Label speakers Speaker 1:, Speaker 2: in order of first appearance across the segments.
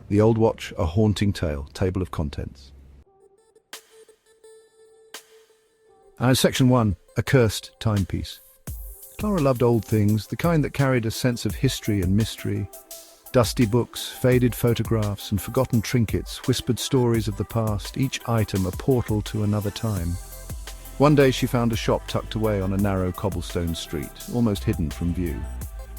Speaker 1: The Old Watch, A Haunting Tale, Table of Contents. Section 1, A Cursed Timepiece. Clara loved old things, the kind that carried a sense of history and mystery. Dusty books, faded photographs, and forgotten trinkets whispered stories of the past, each item a portal to another time. One day she found a shop tucked away on a narrow cobblestone street, almost hidden from view.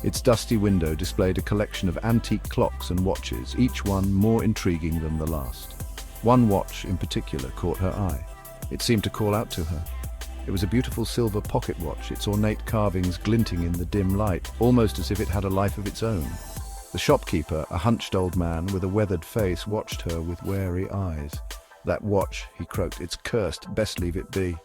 Speaker 1: Its dusty window displayed a collection of antique clocks and watches, each one more intriguing than the last. One watch in particular caught her eye. It seemed to call out to her. It was a beautiful silver pocket watch, its ornate carvings glinting in the dim light, almost as if it had a life of its own. The shopkeeper, a hunched old man with a weathered face, watched her with wary eyes. "That watch," he croaked, "it's cursed, best leave it be."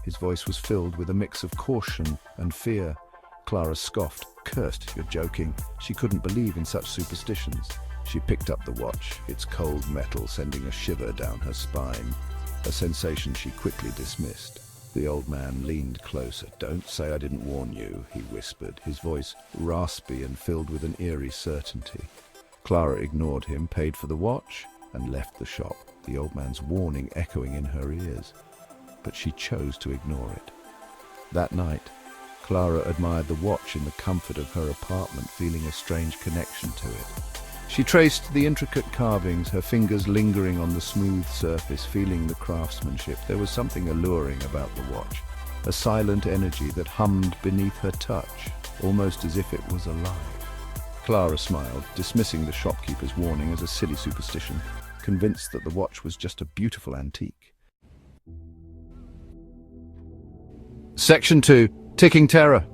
Speaker 1: His voice was filled with a mix of caution and fear. Clara scoffed. "Cursed, you're joking." She couldn't believe in such superstitions. She picked up the watch, its cold metal sending a shiver down her spine, a sensation she quickly dismissed. The old man leaned closer. "Don't say I didn't warn you," he whispered, his voice raspy and filled with an eerie certainty. Clara ignored him, paid for the watch, and left the shop, the old man's warning echoing in her ears. But she chose to ignore it. That night, Clara admired the watch in the comfort of her apartment, feeling a strange connection to it. She traced the intricate carvings, her fingers lingering on the smooth surface, feeling the craftsmanship. There was something alluring about the watch, a silent energy that hummed beneath her touch, almost as if it was alive. Clara smiled, dismissing the shopkeeper's warning as a silly superstition, convinced that the watch was just a beautiful antique. Section 2, Ticking Terror.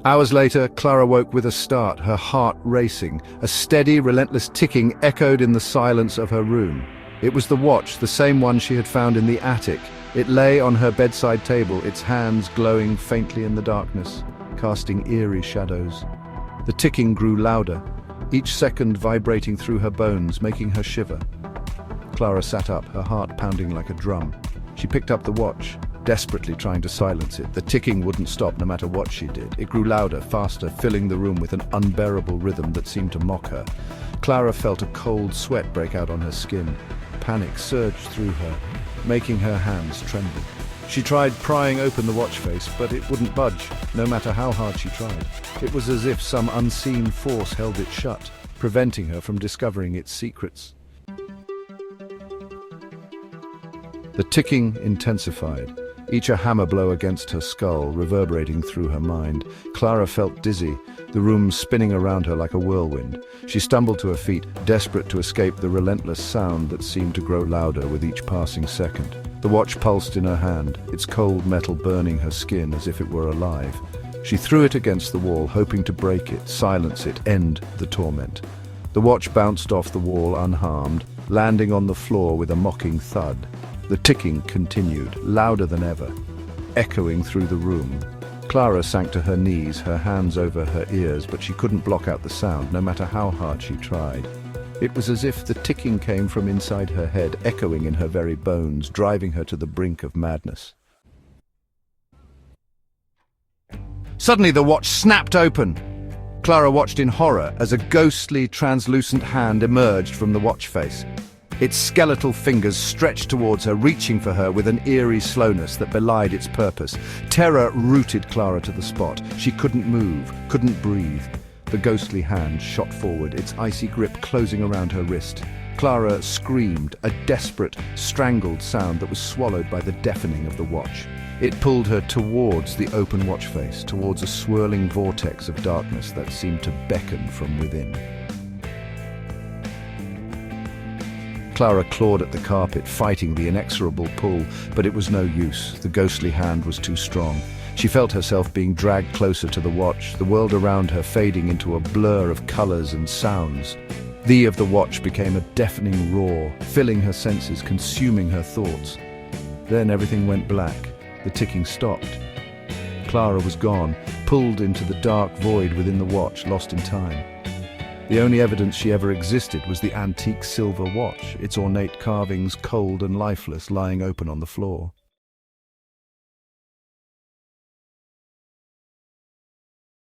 Speaker 1: Hours later, Clara woke with a start, her heart racing. A steady, relentless ticking echoed in the silence of her room. It was the watch, the same one she had found in the attic. It lay on her bedside table, its hands glowing faintly in the darkness, casting eerie shadows. The ticking grew louder, each second vibrating through her bones, making her shiver. Clara sat up, her heart pounding like a drum. She picked up the watch, desperately trying to silence it. The ticking wouldn't stop no matter what she did. It grew louder, faster, filling the room with an unbearable rhythm that seemed to mock her. Clara felt a cold sweat break out on her skin. Panic surged through her, making her hands tremble. She tried prying open the watch face, but it wouldn't budge, no matter how hard she tried. It was as if some unseen force held it shut, preventing her from discovering its secrets. The ticking intensified, each a hammer blow against her skull, reverberating through her mind. Clara felt dizzy, the room spinning around her like a whirlwind. She stumbled to her feet, desperate to escape the relentless sound that seemed to grow louder with each passing second. The watch pulsed in her hand, its cold metal burning her skin as if it were alive. She threw it against the wall, hoping to break it, silence it, end the torment. The watch bounced off the wall unharmed, landing on the floor with a mocking thud. The ticking continued, louder than ever, echoing through the room. Clara sank to her knees, her hands over her ears, but she couldn't block out the sound, no matter how hard she tried. It was as if the ticking came from inside her head, echoing in her very bones, driving her to the brink of madness. Suddenly the watch snapped open. Clara watched in horror as a ghostly, translucent hand emerged from the watch face. Its skeletal fingers stretched towards her, reaching for her with an eerie slowness that belied its purpose. Terror rooted Clara to the spot. She couldn't move, couldn't breathe. The ghostly hand shot forward, its icy grip closing around her wrist. Clara screamed, a desperate, strangled sound that was swallowed by the deafening of the watch. It pulled her towards the open watch face, towards a swirling vortex of darkness that seemed to beckon from within. Clara clawed at the carpet, fighting the inexorable pull, but it was no use. The ghostly hand was too strong. She felt herself being dragged closer to the watch, the world around her fading into a blur of colors and sounds. The of the watch became a deafening roar, filling her senses, consuming her thoughts. Then everything went black. The ticking stopped. Clara was gone, pulled into the dark void within the watch, lost in time. The only evidence she ever existed was the antique silver watch, its ornate carvings cold and lifeless, lying open on the floor.